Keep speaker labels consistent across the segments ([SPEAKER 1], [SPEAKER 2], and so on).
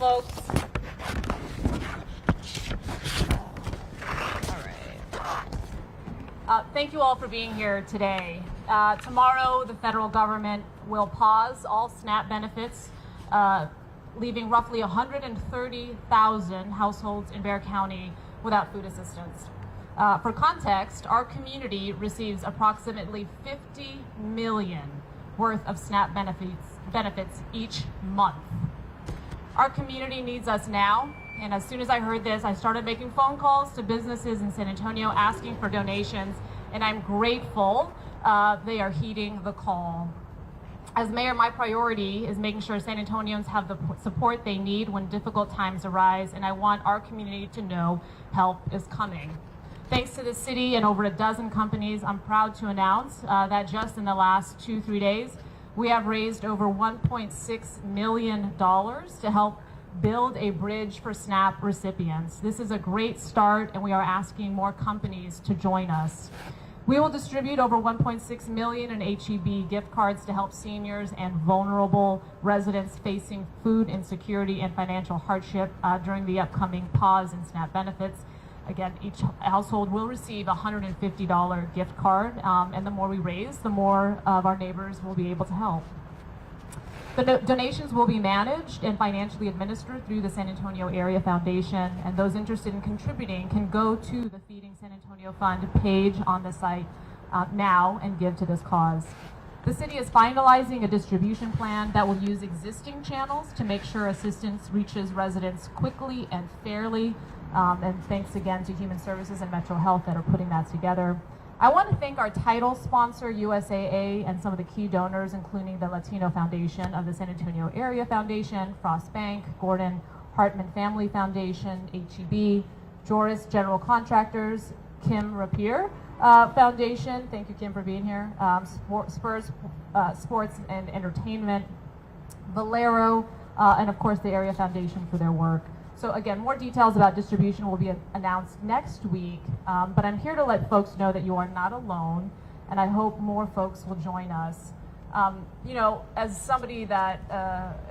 [SPEAKER 1] folks. Thank you all for being here today. Tomorrow, the federal government will pause all SNAP benefits, leaving roughly 130,000 households in Bexar County without food assistance. For context, our community receives approximately $50 million worth of SNAP benefits each month. Our community needs us now. And as soon as I heard this, I started making phone calls to businesses in San Antonio asking for donations, and I'm grateful they are heeding the call. As mayor, my priority is making sure San Antonians have the support they need when difficult times arise, and I want our community to know help is coming. Thanks to the city and over a dozen companies, I'm proud to announce that just in the last 2-3 days, we have raised over $1.6 million to help build a bridge for SNAP recipients. This is a great start, and we are asking more companies to join us. We will distribute over $1.6 million in HEB gift cards to help seniors and vulnerable residents facing food insecurity and financial hardship during the upcoming pause in SNAP benefits. Again, each household will receive a $150 gift card, and the more we raise, the more of our neighbors will be able to help. The donations will be managed and financially administered through the San Antonio Area Foundation, and those interested in contributing can go to the Feeding San Antonio Fund page on the site now and give to this cause. The city is finalizing a distribution plan that will use existing channels to make sure assistance reaches residents quickly and fairly, and thanks again to Human Services and Metro Health that are putting that together. I want to thank our title sponsor, USAA, and some of the key donors, including the Latino Foundation of the San Antonio Area Foundation, Frost Bank, Gordon Hartman Family Foundation, HEB, Joris General Contractors, Kim Rapier Foundation, thank you, Kim, for being here, Spurs Sports and Entertainment, Valero, and of course the Area Foundation for their work. So again, more details about distribution will be announced next week, but I'm here to let folks know that you are not alone, and I hope more folks will join us. You know, as somebody that,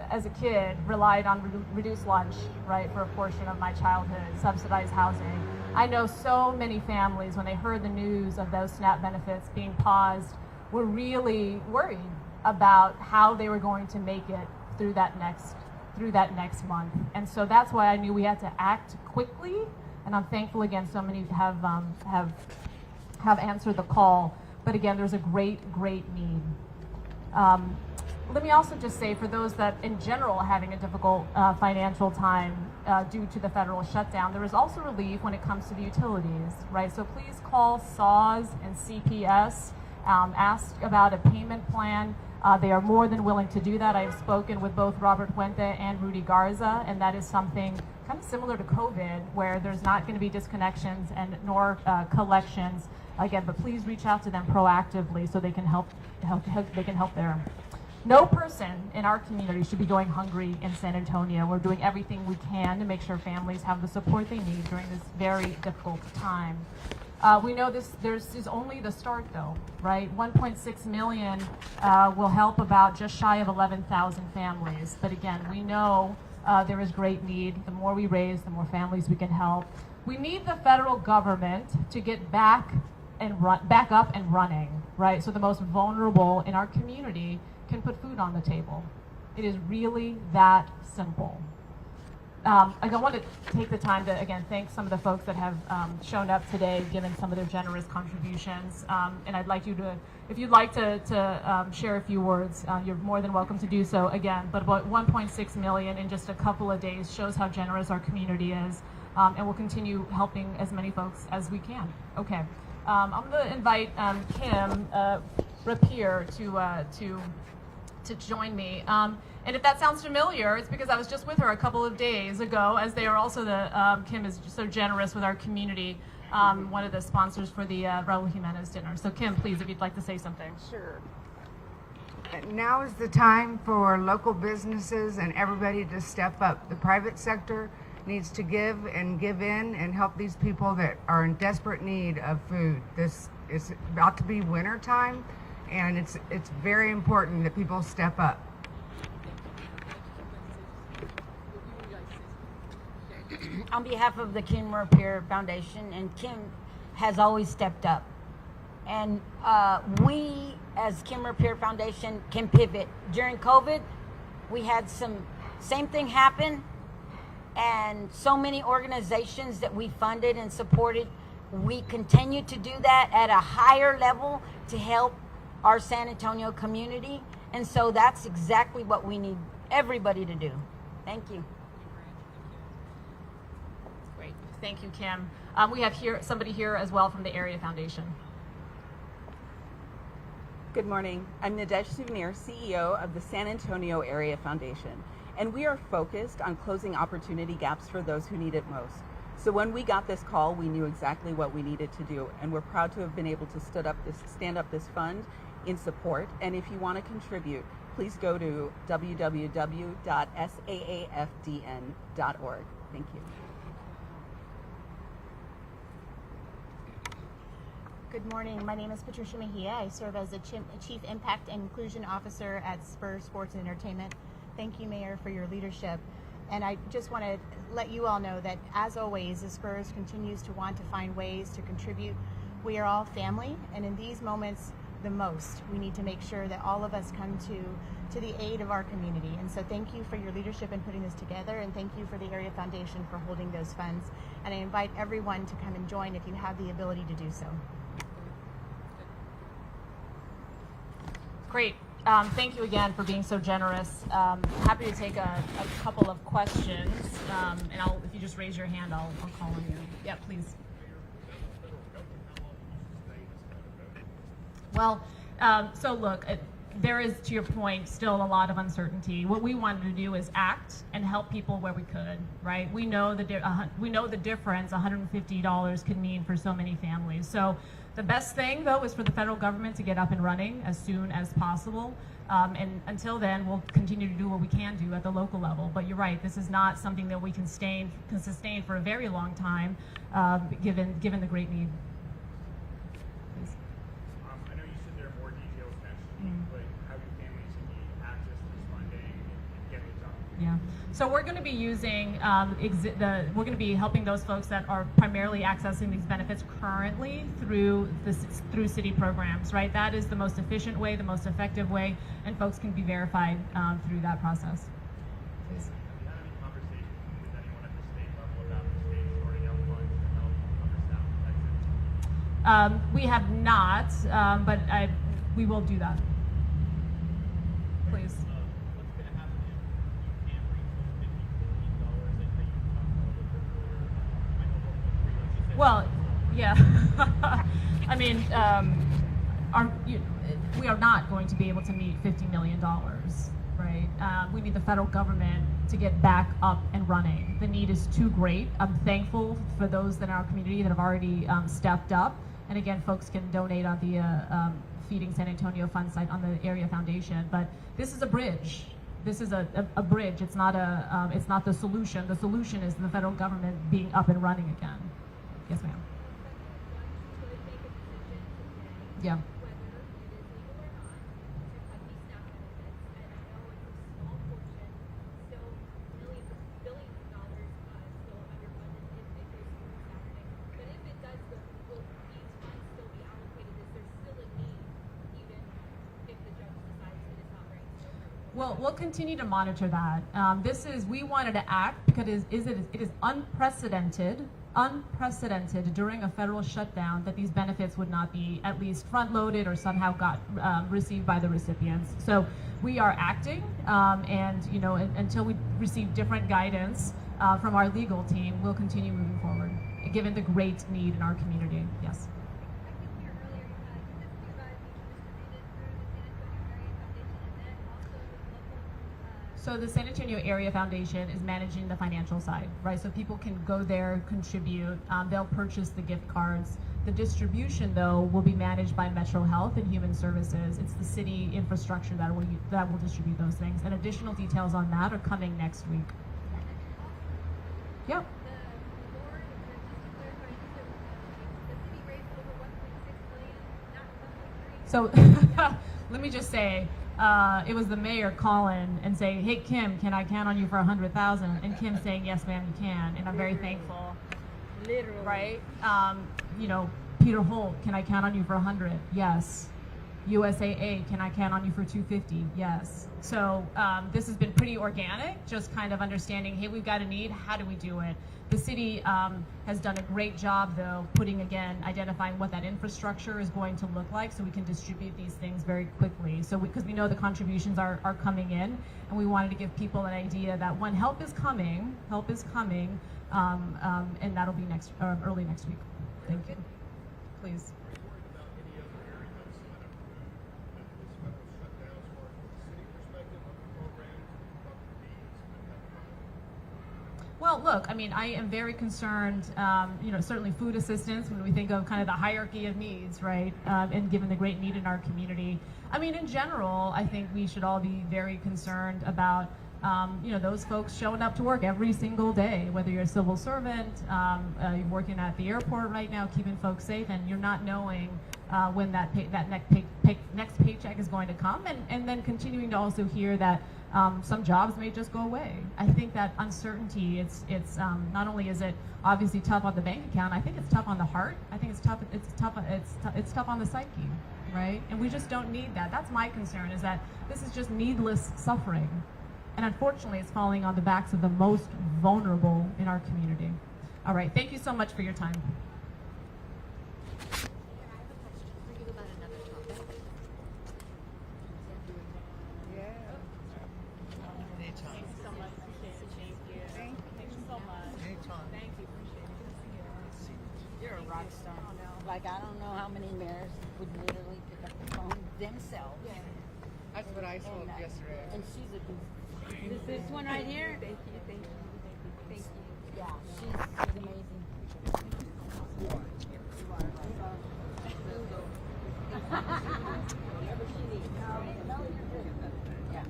[SPEAKER 1] as a kid, relied on reduced lunch, right, for a portion of my childhood, subsidized housing, I know so many families, when they heard the news of those SNAP benefits being paused, were really worried about how they were going to make it through that next month. And so that's why I knew we had to act quickly, and I'm thankful again so many have answered the call. But again, there's a great need. Let me also just say, for those that in general are having a difficult financial time due to the federal shutdown, there is also relief when it comes to the utilities, right? So please call SAWS and CPS, ask about a payment plan. They are more than willing to do that. I have spoken with both Robert Puente and Rudy Garza, and that is something kind of similar to COVID, where there's not going to be disconnections and nor collections again. But please reach out to them proactively so they can help there. No person in our community should be going hungry in San Antonio. We're doing everything we can to make sure families have the support they need during this very difficult time. We know this is only the start, though, right? 1.6 million will help about just shy of 11,000 families. But again, we know there is great need. The more we raise, the more families we can help. We need the federal government to get back up and running, right? So the most vulnerable in our community can put food on the table. It is really that simple. I want to take the time to, again, thank some of the folks that have shown up today, given some of their generous contributions. And I'd like you to, if you'd like to share a few words, you're more than welcome to do so again. But about 1.6 million in just a couple of days shows how generous our community is. And we'll continue helping as many folks as we can. Okay. I'm going to invite Kim Rapier to join me. And if that sounds familiar, it's because I was just with her a couple of days ago, as they are also Kim is so generous with our community, one of the sponsors for the Raul Jimenez dinner. So Kim, please, if you'd like to say something.
[SPEAKER 2] Sure. Now is the time for local businesses and everybody to step up. The private sector needs to give in and help these people that are in desperate need of food. This is about to be winter time, and it's very important that people step up.
[SPEAKER 3] on behalf of the Kim Repair Foundation, and Kim has always stepped up. And we, as Kim Repair Foundation, can pivot. During COVID, we had same thing happen, and so many organizations that we funded and supported, we continue to do that at a higher level to help our San Antonio community. And so that's exactly what we need everybody to do. Thank you.
[SPEAKER 1] Great. Thank you, Kim. We have somebody here as well from the Area Foundation.
[SPEAKER 4] Good morning. I'm Nadesh Souvenir, CEO of the San Antonio Area Foundation, and we are focused on closing opportunity gaps for those who need it most. So when we got this call, we knew exactly what we needed to do, and we're proud to have been able to stand up this fund in support. And if you want to contribute, please go to www.saafdn.org. Thank you.
[SPEAKER 5] Good morning. My name is Patricia Mejia. I serve as the Chief Impact and Inclusion Officer at Spurs Sports and Entertainment. Thank you, Mayor, for your leadership. And I just want to let you all know that, as always, the Spurs continues to want to find ways to contribute. We are all family, and in these moments, the most, we need to make sure that all of us come to the aid of our community. And so thank you for your leadership in putting this together, and thank you for the Area Foundation for holding those funds. And I invite everyone to come and join if you have the ability to do so.
[SPEAKER 1] Great. Thank you again for being so generous. Happy to take a couple of questions, and if you just raise your hand, I'll call on you. Yeah, please. Well, so look, there is, to your point, still a lot of uncertainty. What we wanted to do is act and help people where we could, right? We know the difference $150 could mean for so many families. So the best thing, though, is for the federal government to get up and running as soon as possible. And until then, we'll continue to do what we can do at the local level. But you're right, this is not something that we can sustain for a very long time, given the great need. Please.
[SPEAKER 6] I know you said there are more details next week, but how do families need access to this funding and get it done?
[SPEAKER 1] Yeah. So we're going to be using we're going to be helping those folks that are primarily accessing these benefits currently through city programs, right? That is the most efficient way, the most effective way, and folks can be verified through that process. Please.
[SPEAKER 6] Have you had any conversations with anyone at the state level about the state sorting out funds to help understaffed Texas?
[SPEAKER 1] We have not, but we will do that. Please.
[SPEAKER 6] What's going to happen if you can't reach those $50 million that you talked about a little bit earlier? I know 1.3, like you said.
[SPEAKER 1] Well, yeah. I mean, we are not going to be able to meet $50 million, right? We need the federal government to get back up and running. The need is too great. I'm thankful for those in our community that have already stepped up. And again, folks can donate on the Feeding San Antonio Fund site on the Area Foundation. But this is a bridge. This is a bridge. It's not the solution. The solution is the federal government being up and running again. Yes, ma'am. Yeah. Well, we'll continue to monitor that. We wanted to act because it is unprecedented during a federal shutdown that these benefits would not be at least front-loaded or somehow received by the recipients. So we are acting, and until we receive different guidance from our legal team, we'll continue moving forward, given the great need in our community. Yes. So the San Antonio Area Foundation is managing the financial side, right? So people can go there, contribute, they'll purchase the gift cards. The distribution, though, will be managed by Metro Health and Human Services. It's the city infrastructure that will distribute those things. And additional details on that are coming next week. Yep. So let me just say, it was the mayor calling and saying, "Hey Kim, can I count on you for 100,000?" And Kim saying, "Yes, ma'am, you can." And I'm very thankful.
[SPEAKER 3] Literally.
[SPEAKER 1] Right? You know, Peter Holt, "Can I count on you for 100?" Yes. USAA, "Can I count on you for 250?" Yes. So this has been pretty organic, just kind of understanding, hey, we've got a need, how do we do it? The city has done a great job, though, identifying what that infrastructure is going to look like so we can distribute these things very quickly. So because we know the contributions are coming in, and we wanted to give people an idea that when help is coming, and that'll be early next week. Thank you. Please. Well, look, I mean, I am very concerned, you know, certainly food assistance when we think of kind of the hierarchy of needs, right? And given the great need in our community. I mean, in general, I think we should all be very concerned about, you know, those folks showing up to work every single day, whether you're a civil servant, you're working at the airport right now, keeping folks safe, and you're not knowing when that next paycheck is going to come, and then continuing to also hear that some jobs may just go away. I think that uncertainty, it's not only is it obviously tough on the bank account, I think it's tough on the heart. I think it's tough on the psyche, right? And we just don't need that. That's my concern, is that this is just needless suffering. And unfortunately, it's falling on the backs of the most vulnerable in our community. All right, thank you so much for your time.
[SPEAKER 3] You're a rock star. Like, I don't know how many mayors would literally pick up the phone themselves.
[SPEAKER 2] That's what I told yesterday.
[SPEAKER 3] And she's a this one right here. Thank you. Yeah, she's amazing. Whatever she needs. No, you're good. Yeah.